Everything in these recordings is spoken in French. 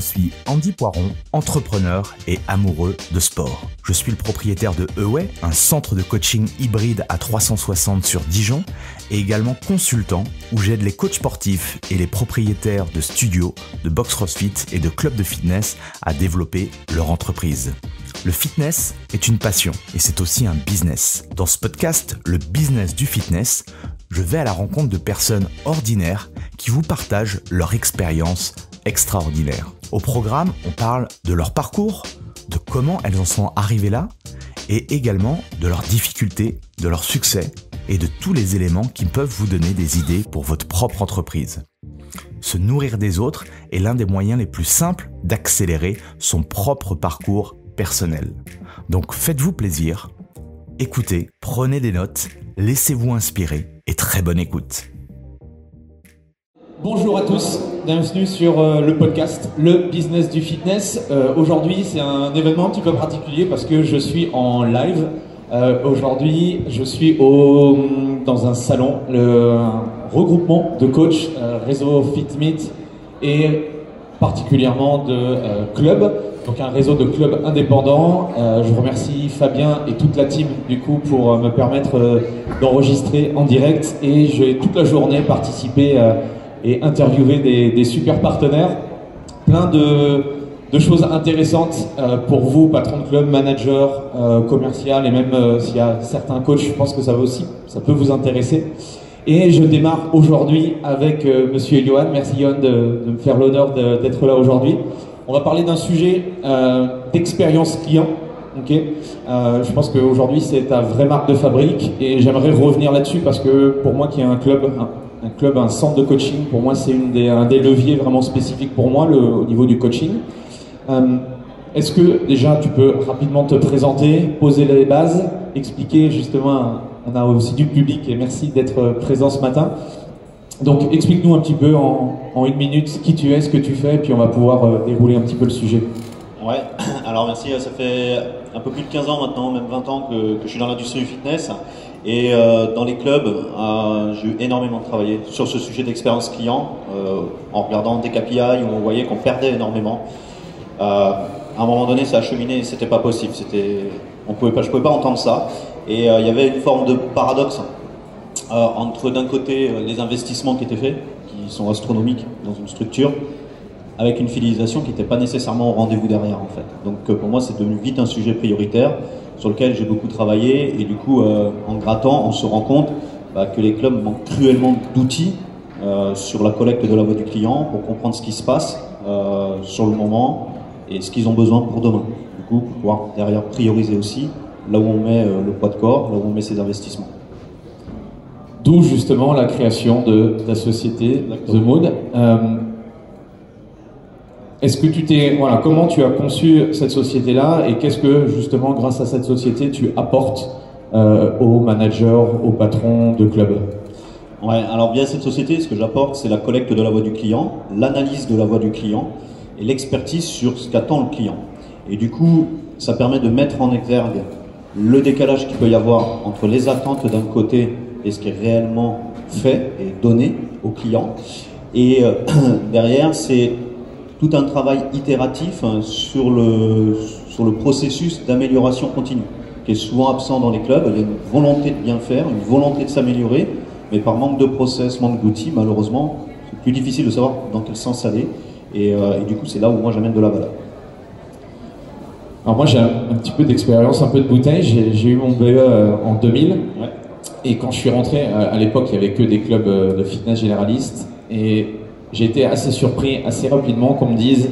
suis Andy Poiron, entrepreneur et amoureux de sport. Je suis le propriétaire de Away, un centre de coaching hybride à 360 sur Dijon, et également consultant où j'aide les coachs sportifs et les propriétaires de studios, de box CrossFit et de clubs de fitness à développer leur entreprise. Le fitness est une passion et c'est aussi un business. Dans ce podcast, le business du fitness, je vais à la rencontre de personnes ordinaires qui vous partagent leur expérience extraordinaire. Au programme, on parle de leur parcours, de comment elles en sont arrivées là, et également de leurs difficultés, de leurs succès et de tous les éléments qui peuvent vous donner des idées pour votre propre entreprise. Se nourrir des autres est l'un des moyens les plus simples d'accélérer son propre parcours personnel. Donc faites-vous plaisir, écoutez, prenez des notes, laissez-vous inspirer et très bonne écoute. Bonjour à tous, bienvenue sur le podcast Le Business du Fitness. Aujourd'hui c'est un événement un petit peu particulier parce que je suis en live. Aujourd'hui je suis dans un salon, un regroupement de coachs, réseau FitMeet et particulièrement de clubs. Donc un réseau de clubs indépendants. Je remercie Fabien et toute la team du coup pour me permettre d'enregistrer en direct et je vais toute la journée participer et interviewer des super partenaires. Plein de choses intéressantes pour vous, patrons de club, managers, commercial et même s'il y a certains coachs, je pense que ça peut vous intéresser. Et je démarre aujourd'hui avec Monsieur Johan. Merci Johan de me faire l'honneur d'être là aujourd'hui. On va parler d'un sujet d'expérience client. Okay. Je pense qu'aujourd'hui c'est ta vraie marque de fabrique et j'aimerais revenir là-dessus parce que pour moi qui est un club, un centre de coaching, pour moi c'est un des leviers vraiment spécifiques pour moi au niveau du coaching. Est-ce que déjà tu peux rapidement te présenter, poser les bases, expliquer justement, on a aussi du public et merci d'être présent ce matin. Donc explique-nous un petit peu en une minute qui tu es, ce que tu fais, puis on va pouvoir dérouler un petit peu le sujet. Ouais, alors merci, ça fait un peu plus de 15 ans maintenant, même 20 ans que je suis dans l'industrie du fitness. Et dans les clubs, j'ai eu énormément travaillé sur ce sujet d'expérience client, en regardant des KPI où on voyait qu'on perdait énormément. À un moment donné, ça a cheminé et c'était pas possible. Je pouvais pas entendre ça. Et il y avait une forme de paradoxe entre d'un côté les investissements qui étaient faits, qui sont astronomiques dans une structure, avec une fidélisation qui n'était pas nécessairement au rendez-vous derrière en fait. Donc pour moi c'est devenu vite un sujet prioritaire sur lequel j'ai beaucoup travaillé et du coup en grattant on se rend compte que les clubs manquent cruellement d'outils sur la collecte de la voix du client pour comprendre ce qui se passe sur le moment et ce qu'ils ont besoin pour demain. Du coup pour pouvoir derrière prioriser aussi là où on met le poids de corps, là où on met ses investissements. D'où justement la création de ta société The Mood. Est-ce que comment tu as conçu cette société-là et qu'est-ce que justement grâce à cette société tu apportes aux managers, aux patrons de clubs? Ouais, alors via cette société, ce que j'apporte, c'est la collecte de la voix du client, l'analyse de la voix du client et l'expertise sur ce qu'attend le client. Et du coup, ça permet de mettre en exergue le décalage qu'il peut y avoir entre les attentes d'un côté et ce qui est réellement fait et donné au client. Et derrière, c'est tout un travail itératif sur le processus d'amélioration continue, qui est souvent absent dans les clubs. Il y a une volonté de bien faire, une volonté de s'améliorer, mais par manque de process, manque d'outils, malheureusement, c'est plus difficile de savoir dans quel sens aller. Et du coup, c'est là où moi j'amène de la valeur. Alors moi j'ai un petit peu d'expérience, un peu de bouteille. J'ai eu mon BE en 2000. Ouais. Et quand je suis rentré, à l'époque, il n'y avait que des clubs de fitness généralistes. Et j'ai été assez surpris assez rapidement qu'on me dise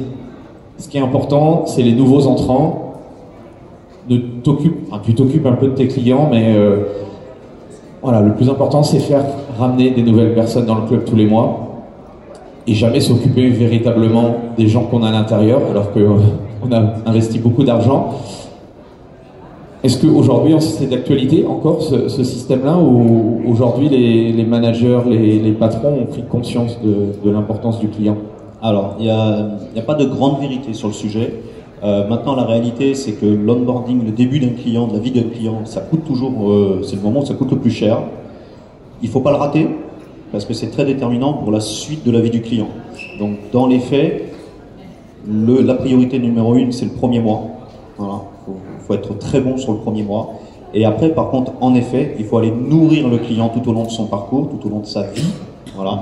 ce qui est important, c'est les nouveaux entrants. Tu t'occupes un peu de tes clients, mais le plus important, c'est faire ramener des nouvelles personnes dans le club tous les mois. Et jamais s'occuper véritablement des gens qu'on a à l'intérieur, alors qu'on a investi beaucoup d'argent. Est-ce qu'aujourd'hui, c'est d'actualité encore ce système-là où aujourd'hui les managers, les patrons ont pris conscience de l'importance du client? Alors, il n'y a pas de grande vérité sur le sujet. Maintenant, la réalité, c'est que l'onboarding, le début d'un client, de la vie d'un client, ça coûte toujours, c'est le moment où ça coûte le plus cher. Il ne faut pas le rater parce que c'est très déterminant pour la suite de la vie du client. Donc, dans les faits, la priorité numéro 1, c'est le premier mois. Voilà, faut être très bon sur le premier mois. Et après, par contre, en effet, il faut aller nourrir le client tout au long de son parcours, tout au long de sa vie. Voilà,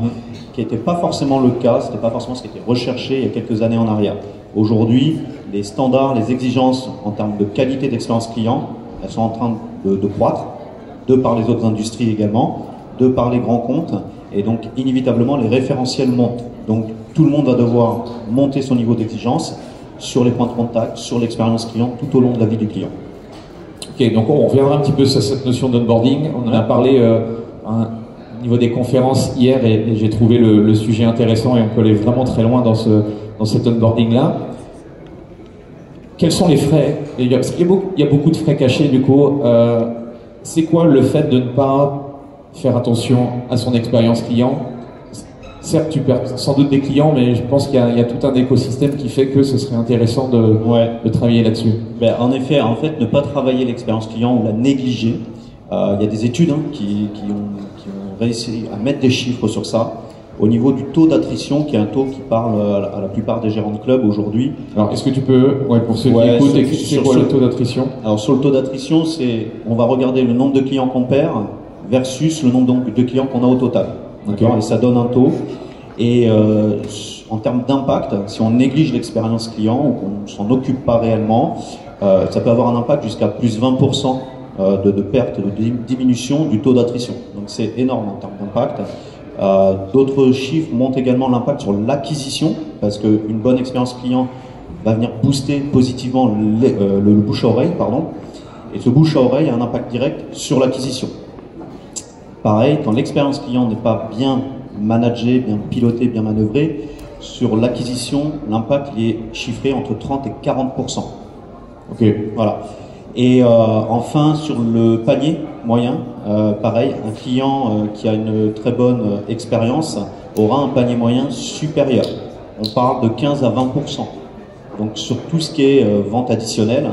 qui n'était pas forcément le cas, c'était pas forcément ce qui était recherché il y a quelques années en arrière. Aujourd'hui, les standards, les exigences en termes de qualité d'expérience client, elles sont en train de croître, de par les autres industries également, de par les grands comptes, et donc inévitablement les référentiels montent. Donc tout le monde va devoir monter son niveau d'exigence sur les points de contact, sur l'expérience client tout au long de la vie du client. Ok, donc on reviendra un petit peu sur cette notion d'onboarding. On en a parlé au niveau des conférences hier et j'ai trouvé le sujet intéressant et on peut aller vraiment très loin dans cet onboarding-là. Quels sont les frais? Parce qu'il y a beaucoup de frais cachés du coup. C'est quoi le fait de ne pas faire attention à son expérience client? Certes, tu perds sans doute des clients, mais je pense qu'il y a tout un écosystème qui fait que ce serait intéressant de travailler là-dessus. Ben, en effet, ne pas travailler l'expérience client ou la négliger. Il y a des études qui ont réussi à mettre des chiffres sur ça. Au niveau du taux d'attrition, qui est un taux qui parle à la plupart des gérants de club aujourd'hui. Alors, est-ce que tu peux, pour ceux qui écoutent, c'est quoi le taux d'attrition? Alors, sur le taux d'attrition, on va regarder le nombre de clients qu'on perd versus le nombre de clients qu'on a au total. D'accord. Et ça donne un taux. Et en termes d'impact, si on néglige l'expérience client ou qu'on s'en occupe pas réellement, ça peut avoir un impact jusqu'à plus 20% de perte, de diminution du taux d'attrition. Donc c'est énorme en termes d'impact. D'autres chiffres montrent également l'impact sur l'acquisition, parce qu'une bonne expérience client va venir booster positivement le bouche-à-oreille, et ce bouche-à-oreille a un impact direct sur l'acquisition. Pareil, quand l'expérience client n'est pas bien managée, bien pilotée, bien manœuvrée, sur l'acquisition, l'impact il est chiffré entre 30 et 40%. Ok. Voilà. Et enfin, sur le panier moyen, pareil, un client qui a une très bonne expérience aura un panier moyen supérieur. On parle de 15 à 20%. Donc sur tout ce qui est vente additionnelle,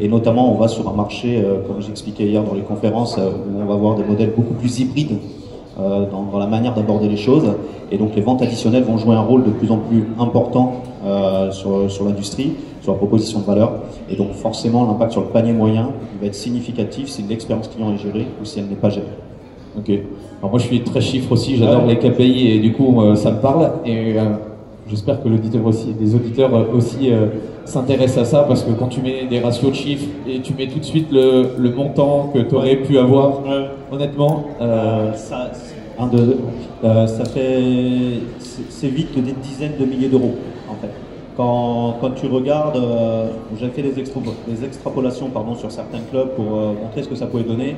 et notamment on va sur un marché, comme j'expliquais hier dans les conférences, où on va voir des modèles beaucoup plus hybrides dans la manière d'aborder les choses. Et donc les ventes additionnelles vont jouer un rôle de plus en plus important sur l'industrie, sur la proposition de valeur. Et donc forcément l'impact sur le panier moyen il va être significatif si l'expérience client est gérée ou si elle n'est pas gérée. Ok. Alors moi je suis très chiffre aussi, j'adore les KPI et du coup ça me parle. Et j'espère que l'auditeur aussi, des auditeurs aussi s'intéressent à ça, parce que quand tu mets des ratios de chiffres et tu mets tout de suite le montant que tu aurais pu avoir, honnêtement, ça fait c'est vite des dizaines de milliers d'euros en fait. Quand tu regardes, j'ai fait des extrapolations sur certains clubs pour montrer ce que ça pouvait donner,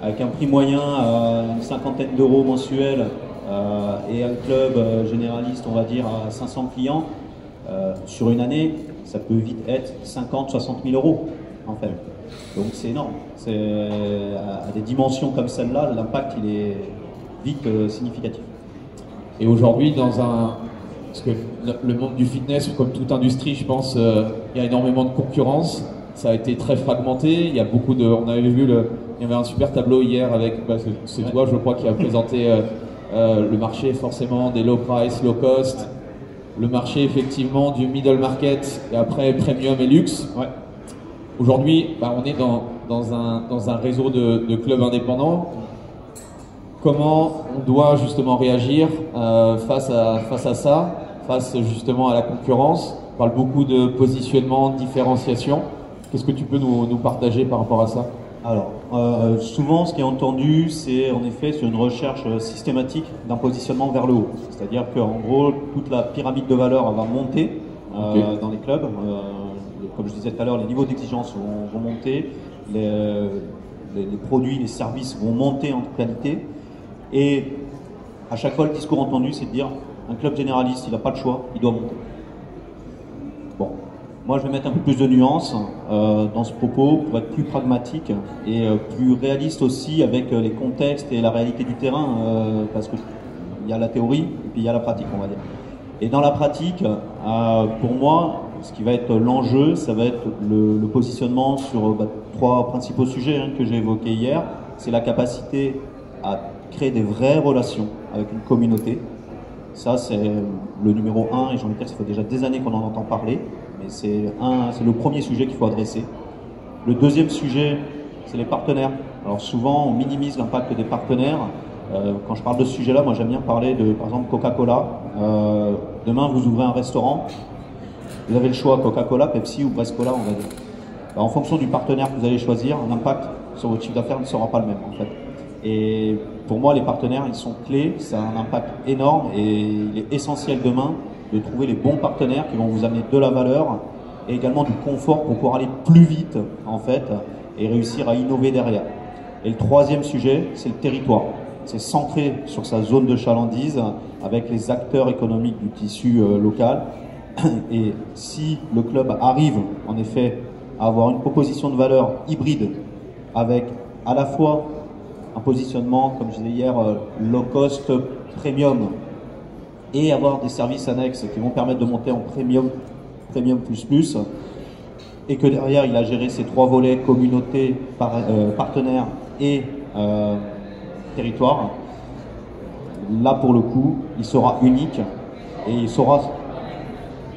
avec un prix moyen à une cinquantaine d'euros mensuels et un club généraliste, on va dire, à 500 clients, sur une année, ça peut vite être 50-60 000 euros en fait. Donc c'est énorme. À des dimensions comme celle-là, l'impact il est vite significatif. Et aujourd'hui, parce que le monde du fitness, comme toute industrie, je pense, il y a énormément de concurrence. Ça a été très fragmenté. Il y a beaucoup on avait vu il y avait un super tableau hier avec, c'est toi, je crois, qui a présenté le marché forcément des low price, low cost, le marché effectivement du middle market et après premium et luxe. Ouais. Aujourd'hui, on est dans un réseau de clubs indépendants. Comment on doit justement réagir face à ça, face justement à la concurrence? On parle beaucoup de positionnement, de différenciation. Qu'est-ce que tu peux nous partager par rapport à ça? Alors, souvent, ce qui est entendu, c'est en effet sur une recherche systématique d'un positionnement vers le haut. C'est-à-dire qu'en gros, toute la pyramide de valeur va monter dans les clubs. Comme je disais tout à l'heure, les niveaux d'exigence vont monter, les produits, les services vont monter en qualité. Et à chaque fois, le discours entendu, c'est de dire un club généraliste, il n'a pas de choix, il doit monter. Bon, moi je vais mettre un peu plus de nuances dans ce propos pour être plus pragmatique et plus réaliste aussi avec les contextes et la réalité du terrain, parce qu'il y a la théorie et puis il y a la pratique, on va dire. Et dans la pratique, pour moi, ce qui va être l'enjeu, ça va être le positionnement sur trois principaux sujets que j'ai évoqués hier. C'est la capacité à créer des vraies relations avec une communauté, Ça, c'est le numéro 1, et j'ai envie de dire que ça fait déjà des années qu'on en entend parler, mais c'est le premier sujet qu'il faut adresser. Le deuxième sujet, c'est les partenaires. Alors souvent, on minimise l'impact des partenaires. Quand je parle de ce sujet-là, moi j'aime bien parler de, par exemple, Coca-Cola. Demain, vous ouvrez un restaurant, vous avez le choix Coca-Cola, Pepsi ou Brescola, on va dire. En fonction du partenaire que vous allez choisir, l'impact sur votre chiffre d'affaires ne sera pas le même, en fait. Et pour moi, les partenaires, ils sont clés, ça a un impact énorme et il est essentiel demain de trouver les bons partenaires qui vont vous amener de la valeur et également du confort pour pouvoir aller plus vite, en fait, et réussir à innover derrière. Et le troisième sujet, c'est le territoire. C'est centré sur sa zone de chalandise avec les acteurs économiques du tissu local. Et si le club arrive, en effet, à avoir une proposition de valeur hybride avec à la fois un positionnement, comme je disais hier, low cost premium et avoir des services annexes qui vont permettre de monter en premium plus, et que derrière il a géré ces trois volets, communauté, partenaire et territoire, là pour le coup il sera unique et il saura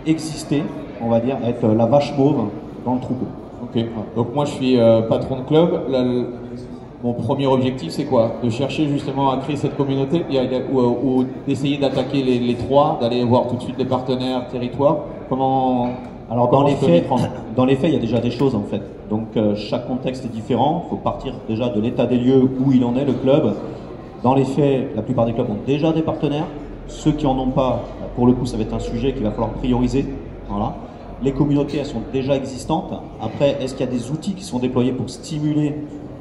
exister, on va dire, être la vache mauve dans le troupeau. Ok, donc moi je suis patron de club. Mon premier objectif, c'est quoi? De chercher justement à créer cette communauté ou d'essayer d'attaquer les trois, d'aller voir tout de suite les partenaires, territoires. Comment? Alors dans les faits, il y a déjà des choses en fait. Donc chaque contexte est différent. Il faut partir déjà de l'état des lieux où il en est le club. Dans les faits, la plupart des clubs ont déjà des partenaires. Ceux qui en ont pas, pour le coup, ça va être un sujet qu'il va falloir prioriser. Voilà. Les communautés, elles sont déjà existantes. Après, est-ce qu'il y a des outils qui sont déployés pour stimuler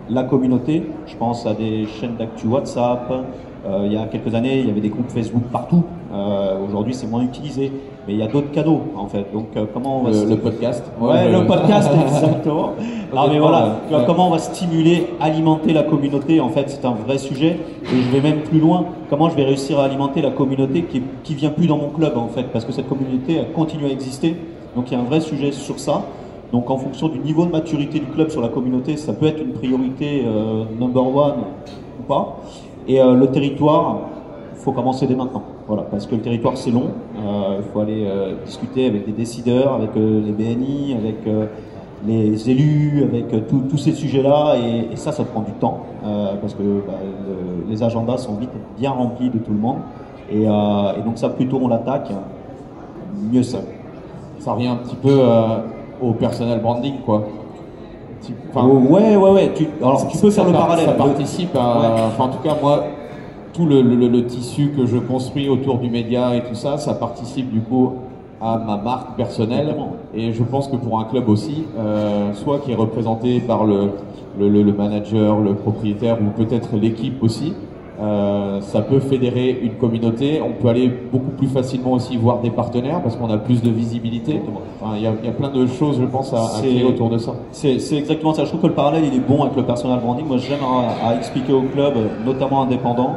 la communauté? Je pense à des chaînes d'actu WhatsApp. Il y a quelques années, il y avait des groupes Facebook partout. Aujourd'hui, c'est moins utilisé. Mais il y a d'autres cadeaux, en fait. Donc, comment on va... Le podcast. Ouais, le podcast, exactement. Ah, mais voilà. Ouais. Comment on va stimuler, alimenter la communauté? En fait, c'est un vrai sujet. Et je vais même plus loin. Comment je vais réussir à alimenter la communauté qui vient plus dans mon club, en fait? Parce que cette communauté, elle continue à exister. Donc, il y a un vrai sujet sur ça. Donc, en fonction du niveau de maturité du club sur la communauté, ça peut être une priorité number one ou pas. Et le territoire, il faut commencer dès maintenant. Voilà, parce que le territoire, c'est long. Il faut aller discuter avec des décideurs, avec les BNI, avec les élus, avec tous ces sujets-là. Et ça prend du temps. Parce que les agendas sont vite bien remplis de tout le monde. Et donc ça, plus tôt on l'attaque, mieux ça. Ça revient un petit peu au personal branding, quoi. Enfin, ouais. Tu peux faire le parallèle. Ça participe à... Ouais. Enfin, en tout cas, moi, tout le tissu que je construis autour du média et tout ça, ça participe du coup à ma marque personnelle. Exactement. Et je pense que pour un club aussi, soit qui est représenté par le manager, le propriétaire ou peut-être l'équipe aussi, ça peut fédérer une communauté. On peut aller beaucoup plus facilement aussi voir des partenaires parce qu'on a plus de visibilité. Enfin, il y a plein de choses, je pense, à créer autour de ça. C'est exactement ça. Je trouve que le parallèle il est bon avec le personal branding. Moi, j'aime à expliquer aux clubs, notamment indépendants,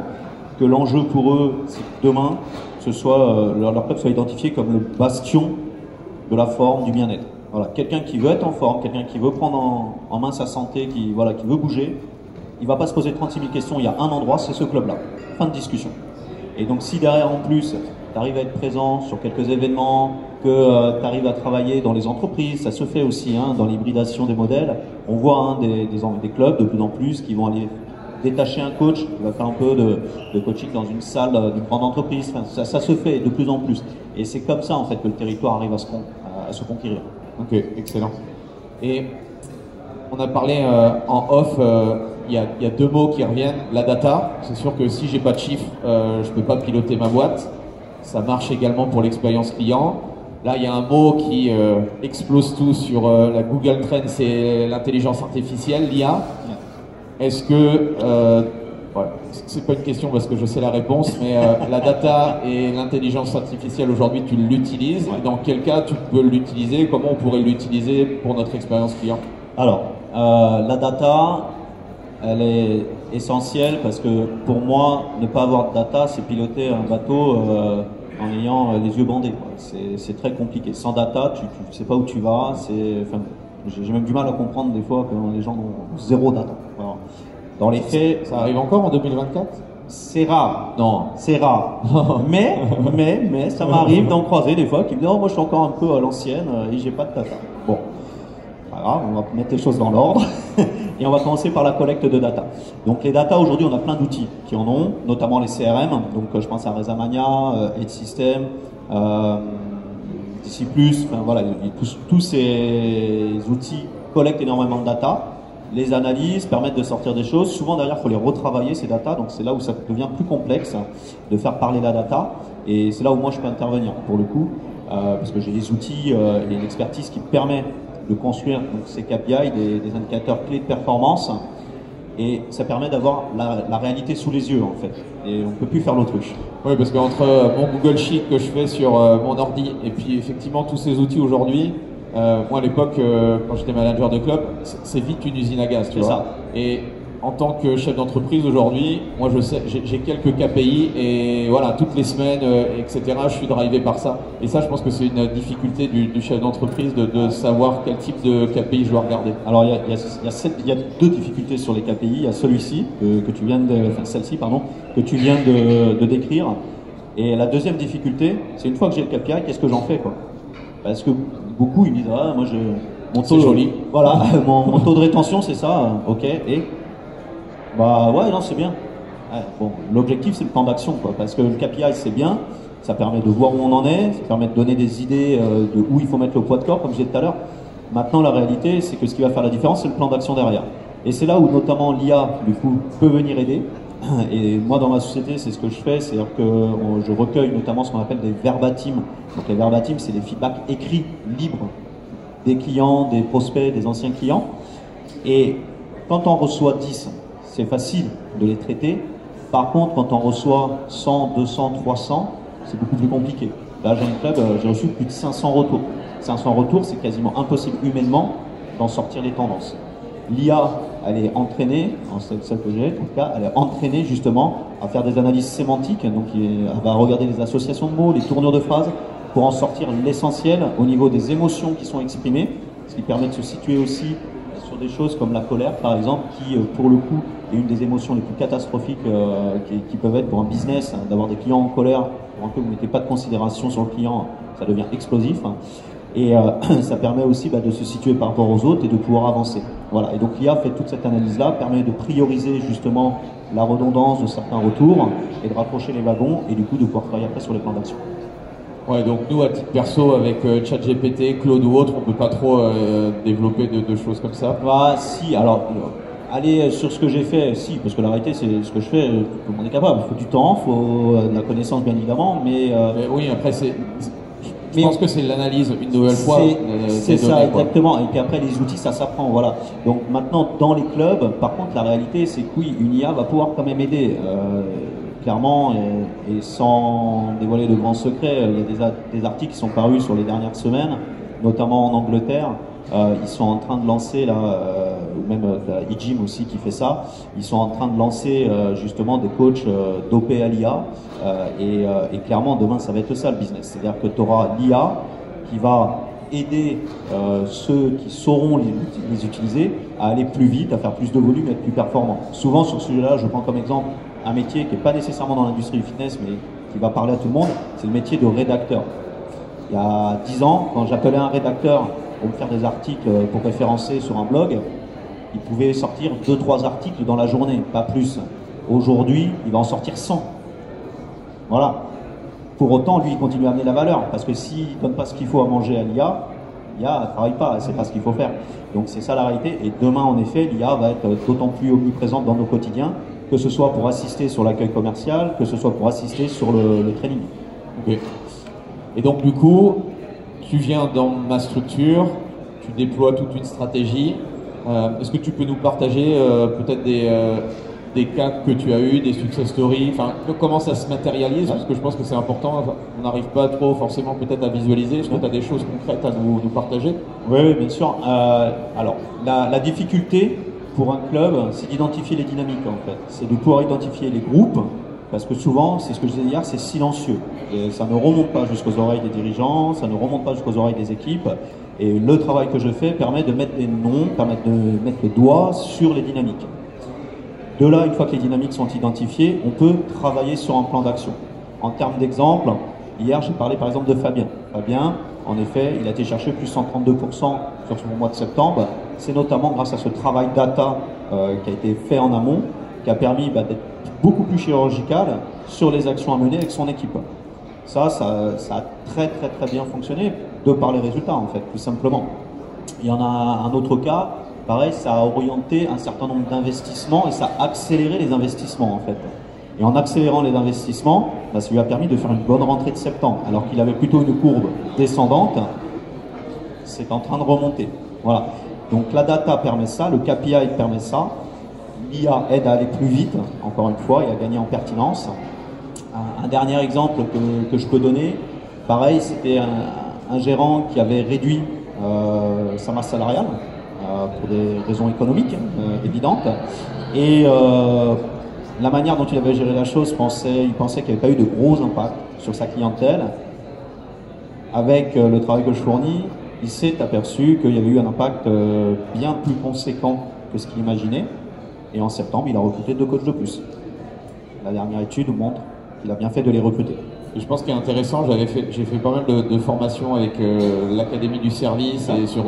que l'enjeu pour eux, c'est que demain, ce soit leur club soit identifié comme le bastion de la forme, du bien-être. Voilà, quelqu'un qui veut être en forme, quelqu'un qui veut prendre en main sa santé, qui veut bouger. Il ne va pas se poser 36 000 questions, il y a un endroit, c'est ce club-là. Fin de discussion. Et donc si derrière en plus, tu arrives à être présent sur quelques événements, que tu arrives à travailler dans les entreprises, ça se fait aussi dans l'hybridation des modèles. On voit des clubs de plus en plus qui vont aller détacher un coach, qui va faire un peu de coaching dans une salle d'une grande entreprise. Enfin, ça se fait de plus en plus. Et c'est comme ça en fait que le territoire arrive à se conquérir. Ok, excellent. Et on a parlé en off... Il y a deux mots qui reviennent. La data, c'est sûr que si j'ai pas de chiffres, je peux pas piloter ma boîte. Ça marche également pour l'expérience client. Là, il y a un mot qui explose tout sur la Google Trends, c'est l'intelligence artificielle, l'IA. Est-ce que, c'est pas une question parce que je sais la réponse, mais la data et l'intelligence artificielle aujourd'hui, tu l'utilises. Dans quel cas tu peux l'utiliser? Comment on pourrait l'utiliser pour notre expérience client? Alors, la data, elle est essentielle parce que pour moi, ne pas avoir de data, c'est piloter un bateau en ayant les yeux bandés. C'est très compliqué. Sans data, tu ne sais pas où tu vas. J'ai même du mal à comprendre des fois quand les gens ont zéro data. Alors, dans les faits, ça arrive encore en 2024? C'est rare. Non, c'est rare. mais, ça m'arrive d'en croiser des fois qui me disent, oh, moi je suis encore un peu à l'ancienne et j'ai pas de data. Bon, pas grave, on va mettre les choses dans l'ordre et on va commencer par la collecte de data. Donc les data aujourd'hui, on a plein d'outils qui en ont, notamment les CRM. Donc je pense à Rezamania, Edge System, DC+, enfin voilà, tous ces outils collectent énormément de data. Les analyses permettent de sortir des choses. Souvent, derrière, il faut les retravailler, ces data. Donc, c'est là où ça devient plus complexe de faire parler la data. Et c'est là où moi, je peux intervenir, pour le coup, parce que j'ai des outils et une expertise qui permet de construire donc, ces KPI, des indicateurs clés de performance. Et ça permet d'avoir la réalité sous les yeux, en fait. Et on ne peut plus faire l'autruche. Oui, parce qu'entre mon Google Sheet que je fais sur mon ordi et puis effectivement tous ces outils aujourd'hui, moi à l'époque, quand j'étais manager de club, c'est vite une usine à gaz, tu vois. Ça. Et en tant que chef d'entreprise aujourd'hui, moi je sais, j'ai quelques KPI et voilà, toutes les semaines, etc. Je suis drivé par ça. Et ça, je pense que c'est une difficulté du chef d'entreprise de savoir quel type de KPI je dois regarder. Alors il y a deux difficultés sur les KPI. Il y a celui-ci que tu viens celle-ci pardon, que tu viens de décrire. Et la deuxième difficulté, c'est une fois que j'ai le KPI, qu'est-ce que j'en fais quoi? Parce que beaucoup ils me disent ah moi mon taux joli. Voilà, mon taux de rétention c'est ça, ok, et bah ouais non c'est bien. Ouais, bon, l'objectif c'est le plan d'action quoi, parce que le KPI c'est bien, ça permet de voir où on en est, ça permet de donner des idées de où il faut mettre le poids de corps comme je disais tout à l'heure. Maintenant la réalité c'est que ce qui va faire la différence c'est le plan d'action derrière. Et c'est là où notamment l'IA du coup peut venir aider. Et moi dans ma société c'est ce que je fais, c'est-à-dire que je recueille notamment ce qu'on appelle des verbatims. Donc les verbatims c'est des feedbacks écrits, libres des clients, des prospects, des anciens clients. Et quand on reçoit 10, c'est facile de les traiter. Par contre quand on reçoit 100, 200, 300, c'est beaucoup plus compliqué. Là j'ai un club, j'ai reçu plus de 500 retours. 500 retours c'est quasiment impossible humainement d'en sortir les tendances. L'IA, elle est entraînée, celle que j'ai, en tout cas, elle est entraînée justement à faire des analyses sémantiques. Donc, elle va regarder les associations de mots, les tournures de phrases, pour en sortir l'essentiel au niveau des émotions qui sont exprimées, ce qui permet de se situer aussi sur des choses comme la colère, par exemple, qui, pour le coup, est une des émotions les plus catastrophiques qui peuvent être pour un business, hein, d'avoir des clients en colère, pour un peu vous ne mettez pas de considération sur le client, ça devient explosif. Hein. Et ça permet aussi de se situer par rapport aux autres et de pouvoir avancer. Voilà. Et donc l'IA fait toute cette analyse-là, permet de prioriser justement la redondance de certains retours et de rapprocher les wagons et du coup de pouvoir travailler après sur les plans d'action. Ouais, donc nous à titre perso avec ChatGPT, Claude ou autre, on peut pas trop développer de choses comme ça. Ah si, alors aller sur ce que j'ai fait, si, parce que la réalité c'est ce que je fais, tout le monde est capable. Il faut du temps, il faut de la connaissance bien évidemment, mais oui, après je pense que c'est l'analyse une nouvelle fois. C'est ça, exactement. Et puis après, les outils, ça s'apprend. Voilà. Donc maintenant, dans les clubs, par contre, la réalité, c'est que oui, une IA va pouvoir quand même aider. Clairement, et sans dévoiler de grands secrets, il y a des articles qui sont parus sur les dernières semaines, notamment en Angleterre. Ils sont en train de lancer, là, ou même eGym aussi qui fait ça, ils sont en train de lancer justement des coachs dopés à l'IA. Et clairement, demain, ça va être ça le business. C'est-à-dire que tu auras l'IA qui va aider ceux qui sauront les utiliser à aller plus vite, à faire plus de volume et être plus performants. Souvent, sur ce sujet-là, je prends comme exemple un métier qui n'est pas nécessairement dans l'industrie du fitness, mais qui va parler à tout le monde, c'est le métier de rédacteur. Il y a 10 ans, quand j'appelais un rédacteur pour me faire des articles pour référencer sur un blog, il pouvait sortir 2-3 articles dans la journée, pas plus. Aujourd'hui, il va en sortir 100. Voilà. Pour autant, lui, il continue à amener la valeur, parce que s'il ne donne pas ce qu'il faut à manger à l'IA, l'IA ne travaille pas, c'est pas ce qu'il faut faire. Donc c'est ça la réalité. Et demain, en effet, l'IA va être d'autant plus omniprésente dans nos quotidiens, que ce soit pour assister sur l'accueil commercial, que ce soit pour assister sur le training. Okay. Et donc du coup, tu viens dans ma structure, tu déploies toute une stratégie. Est-ce que tu peux nous partager peut-être des cas que tu as eu, des success stories, enfin comment ça se matérialise, parce que je pense que c'est important, on n'arrive pas trop forcément peut-être à visualiser. Est-ce que tu as des choses concrètes à nous partager? Oui, bien sûr. Alors, la difficulté pour un club, c'est d'identifier les dynamiques en fait. C'est de pouvoir identifier les groupes, parce que souvent, c'est ce que je disais hier, c'est silencieux. Et ça ne remonte pas jusqu'aux oreilles des dirigeants, ça ne remonte pas jusqu'aux oreilles des équipes. Et le travail que je fais permet de mettre des noms, permet de mettre le doigt sur les dynamiques. De là, une fois que les dynamiques sont identifiées, on peut travailler sur un plan d'action. En termes d'exemple, hier j'ai parlé par exemple de Fabien. Fabien, en effet, il a été chercher plus 132% sur son mois de septembre. C'est notamment grâce à ce travail data qui a été fait en amont, qui a permis d'être beaucoup plus chirurgical sur les actions à mener avec son équipe. Ça a très bien fonctionné, de par les résultats en fait, tout simplement. Il y en a un autre cas, pareil, ça a orienté un certain nombre d'investissements et ça a accéléré les investissements en fait. Et en accélérant les investissements, ça lui a permis de faire une bonne rentrée de septembre, alors qu'il avait plutôt une courbe descendante, c'est en train de remonter. Voilà. Donc la data permet ça, le KPI permet ça, l'IA aide à aller plus vite, encore une fois, et à gagner en pertinence. Un dernier exemple que je peux donner, pareil, c'était un gérant qui avait réduit sa masse salariale pour des raisons économiques évidentes, et la manière dont il avait géré la chose, il pensait qu'il n'y avait pas eu de gros impact sur sa clientèle. Avec le travail que je fournis, il s'est aperçu qu'il y avait eu un impact bien plus conséquent que ce qu'il imaginait. Et en septembre, il a recruté 2 coachs de plus. La dernière étude montre qu'il a bien fait de les recruter. Et je pense qu'il est intéressant, j'ai fait pas mal de formations avec l'Académie du service et sur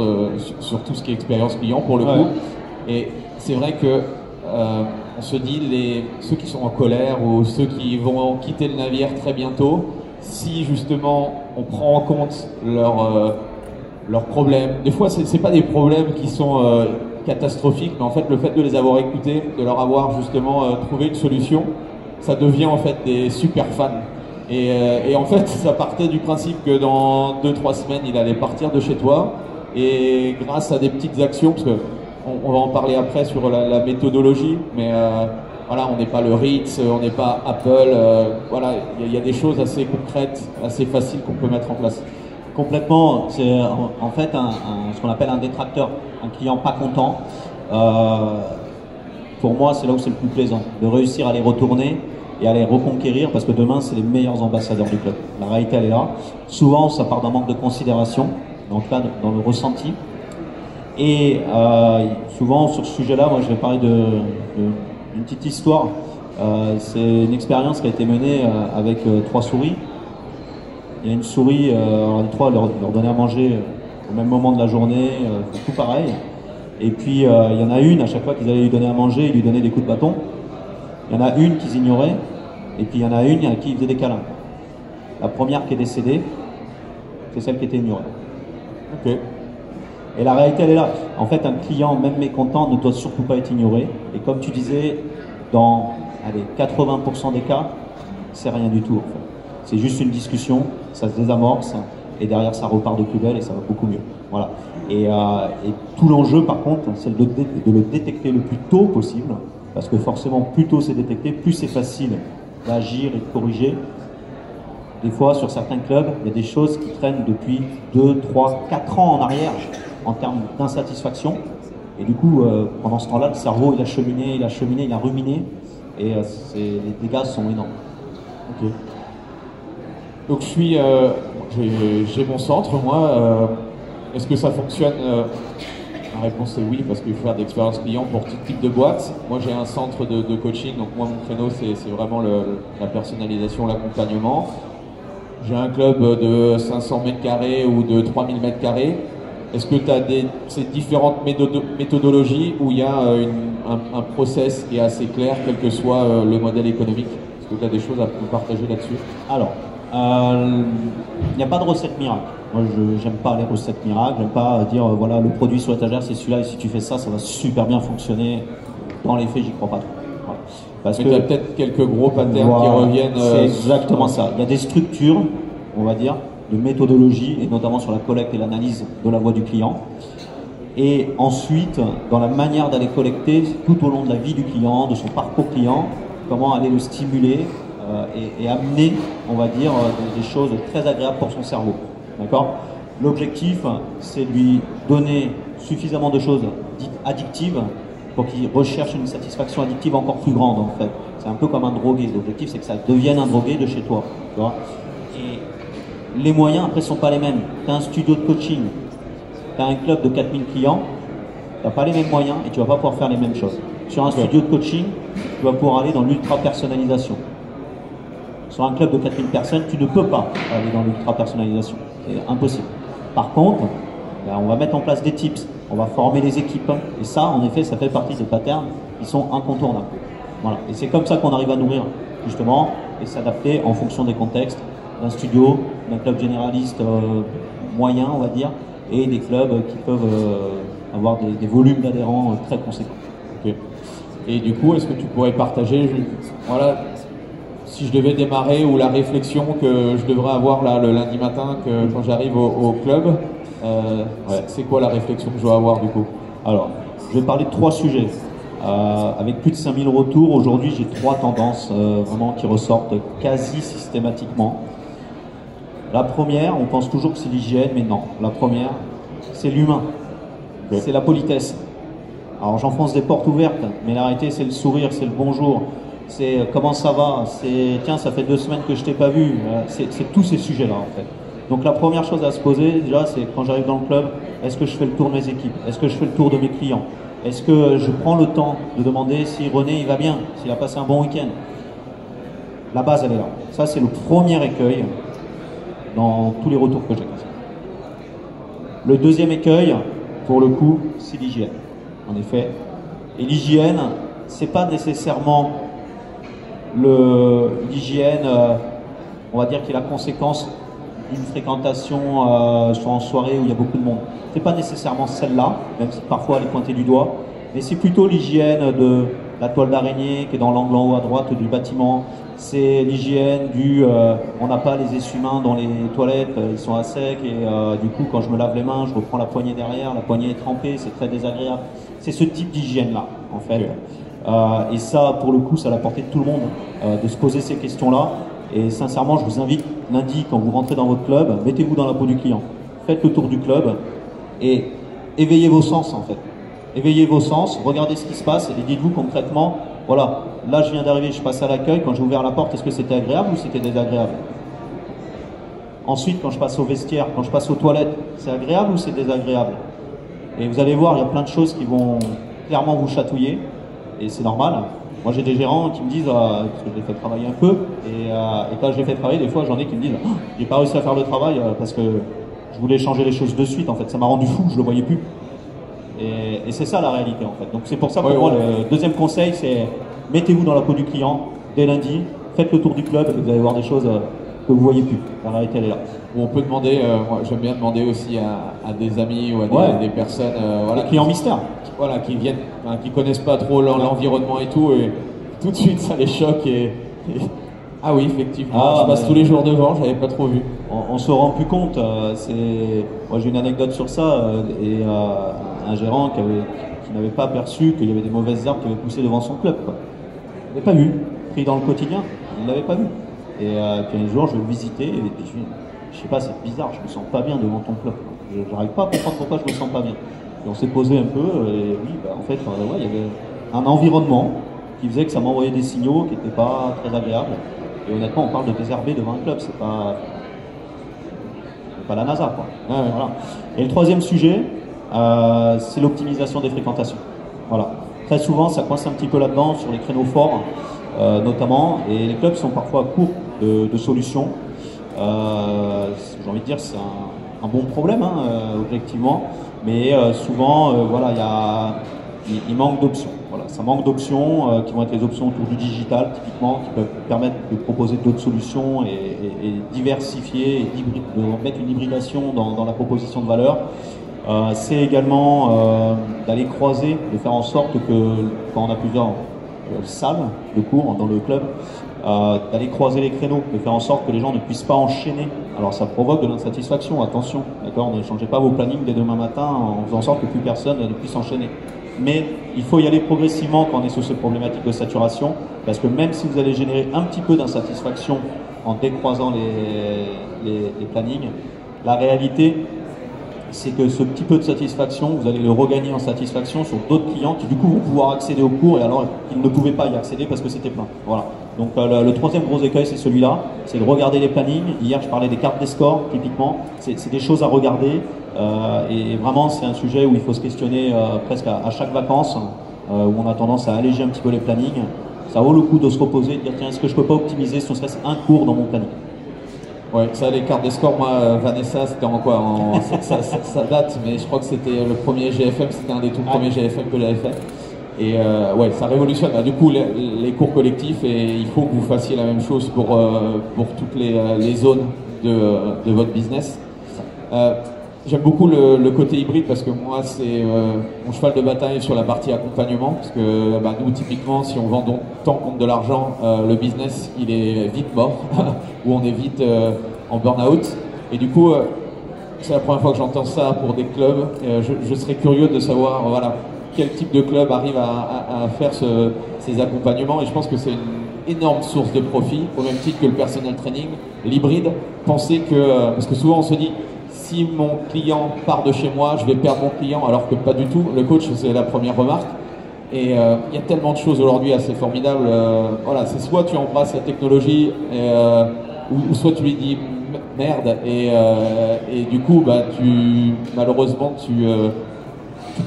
tout ce qui est expérience client pour le coup. Et c'est vrai que on se dit, ceux qui sont en colère ou ceux qui vont quitter le navire très bientôt, si justement on prend en compte leurs problèmes, des fois c'est pas des problèmes qui sont catastrophiques, mais en fait le fait de les avoir écoutés, de leur avoir justement trouvé une solution, ça devient en fait des super fans. Et en fait ça partait du principe que dans 2-3 semaines il allait partir de chez toi, et grâce à des petites actions, parce que on va en parler après sur la méthodologie, mais voilà, on n'est pas le Ritz, on n'est pas Apple, voilà, il y a des choses assez concrètes, assez faciles qu'on peut mettre en place. Complètement, c'est en fait ce qu'on appelle un détracteur, un client pas content. Pour moi, c'est là où c'est le plus plaisant, de réussir à les retourner et à les reconquérir, parce que demain, c'est les meilleurs ambassadeurs du club. La réalité, elle est là. Souvent, ça part d'un manque de considération, en tout cas dans le ressenti. Et souvent, sur ce sujet-là, moi, je vais parler d'une petite histoire. C'est une expérience qui a été menée avec 3 souris. Il y a une souris, les 3 leur donnaient à manger au même moment de la journée, tout pareil. Et puis, il y en a une, à chaque fois qu'ils allaient lui donner à manger, ils lui donnaient des coups de bâton. Il y en a une qu'ils ignoraient, et puis il y en a une à qui ils faisaient des câlins. La première qui est décédée, c'est celle qui était ignorée. Ok. Et la réalité, elle est là. En fait, un client, même mécontent, ne doit surtout pas être ignoré. Et comme tu disais, dans 80% des cas, c'est rien du tout. En fait. C'est juste une discussion, ça se désamorce, et derrière, ça repart de plus belle et ça va beaucoup mieux. Voilà. Et tout l'enjeu, par contre, c'est de le détecter le plus tôt possible, parce que forcément, plus tôt c'est détecté, plus c'est facile d'agir et de corriger. Des fois, sur certains clubs, il y a des choses qui traînent depuis 2, 3, 4 ans en arrière, en termes d'insatisfaction. Et du coup, pendant ce temps-là, le cerveau, il a cheminé, il a ruminé, et les dégâts sont énormes. Ok. Donc j'ai mon centre, moi. Est-ce que ça fonctionne La réponse est oui, parce qu'il faut faire d'expérience client pour tout type de boîte. Moi, j'ai un centre de coaching, donc moi, mon créneau, c'est vraiment la personnalisation, l'accompagnement. J'ai un club de 500 mètres carrés ou de 3000 mètres carrés. Est-ce que tu as ces différentes méthodologies où il y a un process qui est assez clair, quel que soit le modèle économique? Est-ce que tu as des choses à nous partager là-dessus? Alors, il n'y a pas de recette miracle. Moi, j'aime pas les recettes miracles. J'aime pas dire voilà, le produit sur l'étagère c'est celui-là et si tu fais ça, ça va super bien fonctionner. Dans les faits, j'y crois pas trop. Voilà. Parce que tu as peut-être quelques gros patterns qui reviennent. C'est exactement ça. Il y a des structures, on va dire, de méthodologie et notamment sur la collecte et l'analyse de la voix du client. Et ensuite, dans la manière d'aller collecter tout au long de la vie du client, de son parcours client, comment aller le stimuler et amener, on va dire, des choses très agréables pour son cerveau. D'accord ? L'objectif, c'est de lui donner suffisamment de choses dites addictives pour qu'il recherche une satisfaction addictive encore plus grande, en fait. C'est un peu comme un drogué. L'objectif, c'est que ça devienne un drogué de chez toi. Tu vois ? Et les moyens, après, ne sont pas les mêmes. Tu as un studio de coaching, tu as un club de 4000 clients, tu n'as pas les mêmes moyens et tu ne vas pas pouvoir faire les mêmes choses. Sur un studio de coaching, tu vas pouvoir aller dans l'ultra-personnalisation. Sur un club de 4000 personnes, tu ne peux pas aller dans l'ultra-personnalisation. C'est impossible. Par contre, on va mettre en place des tips, on va former les équipes. Et ça, en effet, ça fait partie des patterns qui sont incontournables. Voilà. Et c'est comme ça qu'on arrive à nourrir, justement, et s'adapter en fonction des contextes d'un studio, d'un club généraliste moyen, on va dire, et des clubs qui peuvent avoir des volumes d'adhérents très conséquents. Okay. Et du coup, est-ce que tu pourrais partager, voilà, si je devais démarrer, ou la réflexion que je devrais avoir là le lundi matin quand j'arrive au club, c'est quoi la réflexion que je dois avoir du coup? Alors, je vais parler de 3 sujets. Avec plus de 5000 retours, aujourd'hui j'ai 3 tendances vraiment qui ressortent quasi systématiquement. La première, on pense toujours que c'est l'hygiène, mais non. La première, c'est l'humain. Okay. C'est la politesse. Alors j'enfonce des portes ouvertes, mais la réalité c'est le sourire, c'est le bonjour, c'est comment ça va, c'est tiens ça fait 2 semaines que je t'ai pas vu, c'est tous ces sujets-là en fait. Donc la première chose à se poser déjà c'est quand j'arrive dans le club, est-ce que je fais le tour de mes équipes, est-ce que je fais le tour de mes clients, est-ce que je prends le temps de demander si René il va bien, s'il a passé un bon week-end. La base elle est là. Ça c'est le premier écueil dans tous les retours que j'ai. Le deuxième écueil, pour le coup, c'est l'hygiène. En effet. Et l'hygiène, c'est pas nécessairement l'hygiène, on va dire, qui est la conséquence d'une fréquentation soit en soirée où il y a beaucoup de monde. C'est pas nécessairement celle-là, même si parfois elle est pointée du doigt, mais c'est plutôt l'hygiène de la toile d'araignée qui est dans l'angle en haut à droite du bâtiment. C'est l'hygiène on n'a pas les essuie-mains dans les toilettes, ils sont à sec et du coup quand je me lave les mains, je reprends la poignée derrière, la poignée est trempée, c'est très désagréable. C'est ce type d'hygiène-là, en fait. Et ça, pour le coup, c'est à la portée de tout le monde de se poser ces questions-là. Et sincèrement, je vous invite lundi, quand vous rentrez dans votre club, mettez-vous dans la peau du client. Faites le tour du club et éveillez vos sens, en fait. Éveillez vos sens, regardez ce qui se passe et dites-vous concrètement, voilà, là je viens d'arriver, je passe à l'accueil, quand j'ai ouvert la porte, est-ce que c'était agréable ou c'était désagréable? Ensuite, quand je passe au vestiaire, quand je passe aux toilettes, c'est agréable ou c'est désagréable? Et vous allez voir, il y a plein de choses qui vont clairement vous chatouiller, et c'est normal. Moi j'ai des gérants qui me disent, parce que je les fais travailler un peu, et quand je les fais travailler, des fois j'en ai qui me disent, oh, j'ai pas réussi à faire le travail parce que je voulais changer les choses de suite, en fait, ça m'a rendu fou, je le voyais plus. Et c'est ça la réalité en fait. Donc c'est pour ça pour moi le deuxième conseil c'est mettez-vous dans la peau du client dès lundi, faites le tour du club et vous allez voir des choses que vous voyez plus. La réalité elle est là. On peut demander, moi j'aime bien demander aussi à des amis ou à des personnes, voilà, clients mystères, voilà, qui viennent, qui connaissent pas trop l'environnement et tout, et tout de suite ça les choque ah oui effectivement, je passe tous les jours devant, j'avais pas trop vu. On se rend plus compte. Moi j'ai une anecdote sur ça et un gérant qui n'avait pas aperçu qu'il y avait des mauvaises herbes qui avaient poussé devant son club, quoi. Il l'avait pas vu, pris dans le quotidien, il l'avait pas vu. Et puis un jour je vais le visiter et puis je sais pas, c'est bizarre, je me sens pas bien devant ton club. Je n'arrive pas à comprendre pourquoi je me sens pas bien. Et on s'est posé un peu et oui, en fait, il y avait un environnement qui faisait que ça m'envoyait des signaux qui n'étaient pas très agréables. Et honnêtement, on parle de désherber devant un club, c'est pas la NASA, quoi. Voilà. Et le troisième sujet, c'est l'optimisation des fréquentations. Voilà. Très souvent, ça coince un petit peu là-dedans, sur les créneaux forts, notamment, et les clubs sont parfois à court de solutions. J'ai envie de dire, c'est un bon problème, objectivement, mais souvent, voilà, il manque d'options. Voilà, ça manque d'options qui vont être les options autour du digital, typiquement, qui peuvent permettre de proposer d'autres solutions et diversifier, de mettre une hybridation dans la proposition de valeur. C'est également d'aller croiser, de faire en sorte que quand on a plusieurs salles de cours dans le club, d'aller croiser les créneaux, de faire en sorte que les gens ne puissent pas enchaîner. Alors ça provoque de l'insatisfaction, attention, d'accord, ne changez pas vos plannings dès demain matin en faisant en sorte que plus personne ne puisse enchaîner. Mais il faut y aller progressivement quand on est sur ces problématiques de saturation, parce que même si vous allez générer un petit peu d'insatisfaction en décroisant les plannings, la réalité, c'est que ce petit peu de satisfaction, vous allez le regagner en satisfaction sur d'autres clients qui du coup vont pouvoir accéder au cours et alors ils ne pouvaient pas y accéder parce que c'était plein. Voilà. Donc le troisième gros écueil, c'est celui-là, c'est de regarder les plannings. Hier, je parlais des cartes des scores, typiquement. C'est des choses à regarder et vraiment, c'est un sujet où il faut se questionner presque à chaque vacances. où on a tendance à alléger un petit peu les plannings, ça vaut le coup de se reposer et de dire tiens, est-ce que je peux pas optimiser si on se reste un cours dans mon planning? Ouais, ça, les cartes de score, moi, Vanessa, c'était en quoi ça date, mais je crois que c'était le premier GFM, c'était un des tout premiers GFM que j'avais fait. Et ouais, ça révolutionne. Du coup, les cours collectifs, et il faut que vous fassiez la même chose pour toutes les zones de votre business. J'aime beaucoup le côté hybride parce que moi, c'est mon cheval de bataille sur la partie accompagnement. Parce que nous, typiquement, si on vend tant contre de l'argent, le business, il est vite mort, ou on est vite en burn-out. Et du coup, c'est la première fois que j'entends ça pour des clubs. Je serais curieux de savoir voilà, quel type de club arrive à faire ces accompagnements. Et je pense que c'est une énorme source de profit, au même titre que le personal training, l'hybride. Pensez que, parce que souvent on se dit, si mon client part de chez moi, je vais perdre mon client, alors que pas du tout. Le coach, c'est la première remarque. Et il y a tellement de choses aujourd'hui assez formidables. Voilà, c'est soit tu embrasses la technologie, ou soit tu lui dis merde, et du coup, malheureusement, tu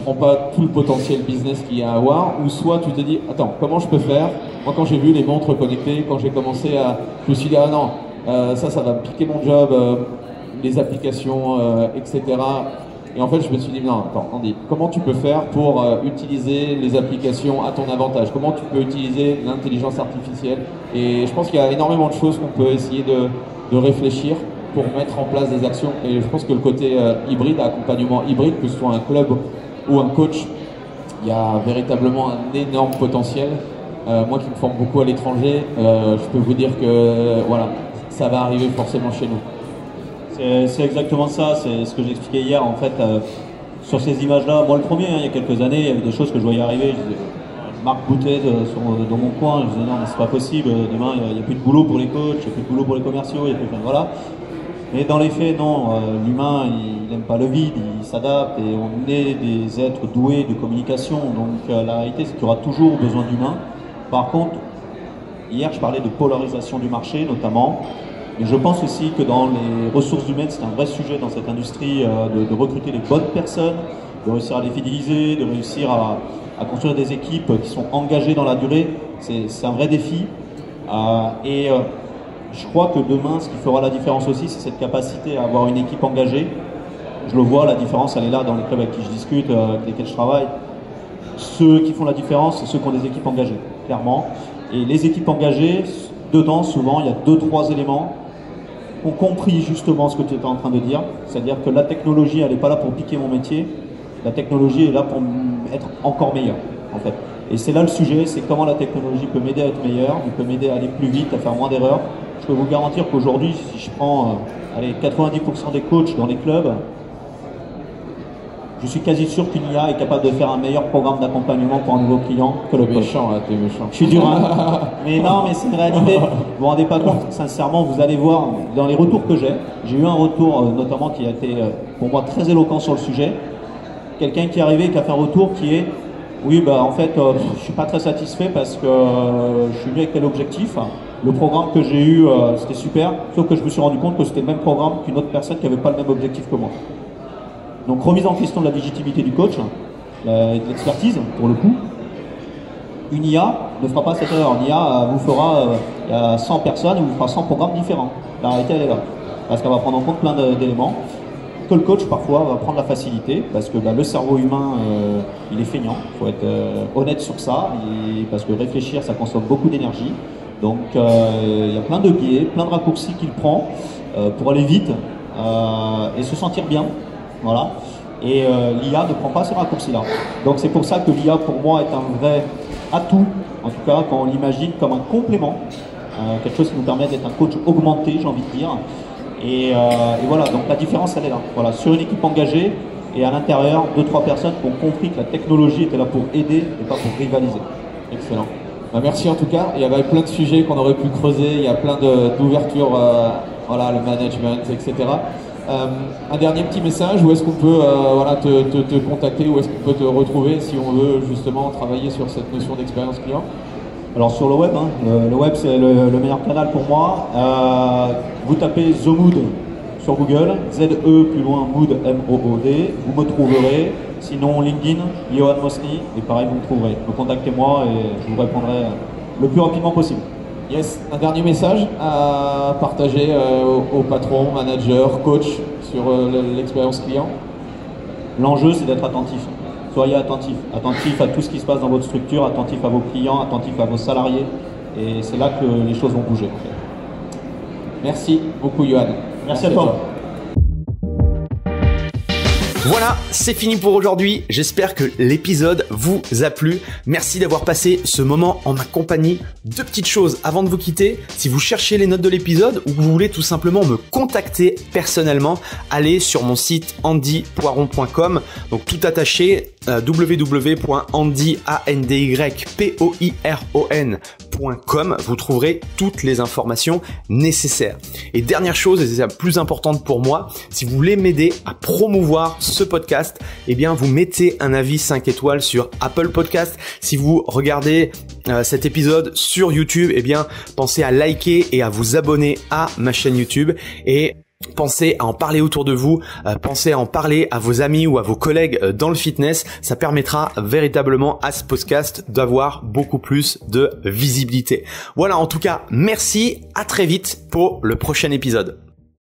prends pas tout le potentiel business qu'il y a à avoir, ou soit tu te dis, attends, comment je peux faire? Moi, quand j'ai vu les montres connectées, quand j'ai commencé je me suis dit, ah non, ça va me piquer mon job, les applications, etc. Et en fait, je me suis dit, non, attends, Andy, comment tu peux faire pour utiliser les applications à ton avantage? Comment tu peux utiliser l'intelligence artificielle? Et je pense qu'il y a énormément de choses qu'on peut essayer de réfléchir pour mettre en place des actions. Et je pense que le côté hybride, accompagnement hybride, que ce soit un club ou un coach, il y a véritablement un énorme potentiel. Moi qui me forme beaucoup à l'étranger, je peux vous dire que voilà, ça va arriver forcément chez nous. C'est exactement ça, c'est ce que j'expliquais hier en fait. Sur ces images-là, moi le premier, il y a quelques années, il y avait des choses que je voyais arriver. Je disais, Marc Boutet dans mon coin, je disais non mais c'est pas possible, demain il n'y a plus de boulot pour les coachs, il n'y a plus de boulot pour les commerciaux, il n'y a plus de... Voilà. Mais dans les faits, non, l'humain il n'aime pas le vide, il s'adapte et on est des êtres doués de communication. Donc la réalité c'est qu'il y aura toujours besoin d'humains. Par contre, hier je parlais de polarisation du marché notamment. Mais je pense aussi que dans les ressources humaines, c'est un vrai sujet dans cette industrie de recruter les bonnes personnes, de réussir à les fidéliser, de réussir à construire des équipes qui sont engagées dans la durée. C'est un vrai défi. Je crois que demain, ce qui fera la différence aussi, c'est cette capacité à avoir une équipe engagée. Je le vois, la différence, elle est là dans les clubs avec qui je discute, avec lesquels je travaille. Ceux qui font la différence, c'est ceux qui ont des équipes engagées, clairement. Et les équipes engagées, dedans, souvent, il y a 2-3 éléments ont compris justement ce que tu étais en train de dire, c'est-à-dire que la technologie, elle n'est pas là pour piquer mon métier, la technologie est là pour être encore meilleure, en fait. Et c'est là le sujet, c'est comment la technologie peut m'aider à être meilleur, elle peut m'aider à aller plus vite, à faire moins d'erreurs. Je peux vous garantir qu'aujourd'hui, si je prends 90% des coachs dans les clubs, je suis quasi sûr qu'une IA est capable de faire un meilleur programme d'accompagnement pour un nouveau client que le coach. Méchant, là, t'es méchant. Je suis dur, hein. Mais non, mais c'est une réalité. Vous vous rendez pas compte, sincèrement, vous allez voir dans les retours que j'ai eu un retour notamment qui a été pour moi très éloquent sur le sujet. Quelqu'un qui est arrivé et qui a fait un retour qui est oui, en fait, je suis pas très satisfait parce que je suis venu avec tel objectif. Le programme que j'ai eu, c'était super, sauf que je me suis rendu compte que c'était le même programme qu'une autre personne qui avait pas le même objectif que moi. Donc remise en question de la légitimité du coach, de l'expertise pour le coup. Une IA ne fera pas cette erreur. Une IA vous fera, il y a 100 personnes, elle vous fera 100 programmes différents. La réalité elle est là. Parce qu'elle va prendre en compte plein d'éléments. Que le coach parfois va prendre la facilité, parce que le cerveau humain, il est feignant. Il faut être honnête sur ça, parce que réfléchir, ça consomme beaucoup d'énergie. Donc il y a plein de biais, plein de raccourcis qu'il prend pour aller vite et se sentir bien. Voilà. Et l'IA ne prend pas ces raccourcis-là. Donc c'est pour ça que l'IA pour moi est un vrai atout, en tout cas quand on l'imagine comme un complément, quelque chose qui nous permet d'être un coach augmenté, j'ai envie de dire. Et voilà, donc la différence elle est là. Voilà, sur une équipe engagée et à l'intérieur, 2-3 personnes qui ont compris que la technologie était là pour aider et pas pour rivaliser. Excellent. Merci en tout cas. Il y avait plein de sujets qu'on aurait pu creuser, il y a plein d'ouvertures, voilà, le management, etc. Un dernier petit message, où est-ce qu'on peut voilà, te contacter, où est-ce qu'on peut te retrouver si on veut justement travailler sur cette notion d'expérience client? Alors sur le web, le web c'est le meilleur canal pour moi. Vous tapez The Mood sur Google, ZE plus loin Mood, M-O-O-D, vous me trouverez. Sinon LinkedIn, Johan Mosny, et pareil vous me trouverez. Contactez-moi et je vous répondrai le plus rapidement possible. Yes, un dernier message à partager aux patrons, managers, coachs sur l'expérience client. L'enjeu c'est d'être attentif. Soyez attentif. Attentif à tout ce qui se passe dans votre structure, attentif à vos clients, attentif à vos salariés. Et c'est là que les choses vont bouger. Merci beaucoup Johan. Merci à toi. Voilà, c'est fini pour aujourd'hui. J'espère que l'épisode vous a plu. Merci d'avoir passé ce moment en ma compagnie. Deux petites choses avant de vous quitter. Si vous cherchez les notes de l'épisode ou que vous voulez tout simplement me contacter personnellement, allez sur mon site andypoiron.com. Donc tout attaché, www.andypoiron.com. Vous trouverez toutes les informations nécessaires. Et dernière chose, et c'est la plus importante pour moi, si vous voulez m'aider à promouvoir ce podcast, eh bien vous mettez un avis 5 étoiles sur Apple Podcast. Si vous regardez cet épisode sur YouTube, eh bien pensez à liker et à vous abonner à ma chaîne YouTube et pensez à en parler autour de vous, pensez à en parler à vos amis ou à vos collègues dans le fitness. Ça permettra véritablement à ce podcast d'avoir beaucoup plus de visibilité. Voilà, en tout cas, merci, à très vite pour le prochain épisode.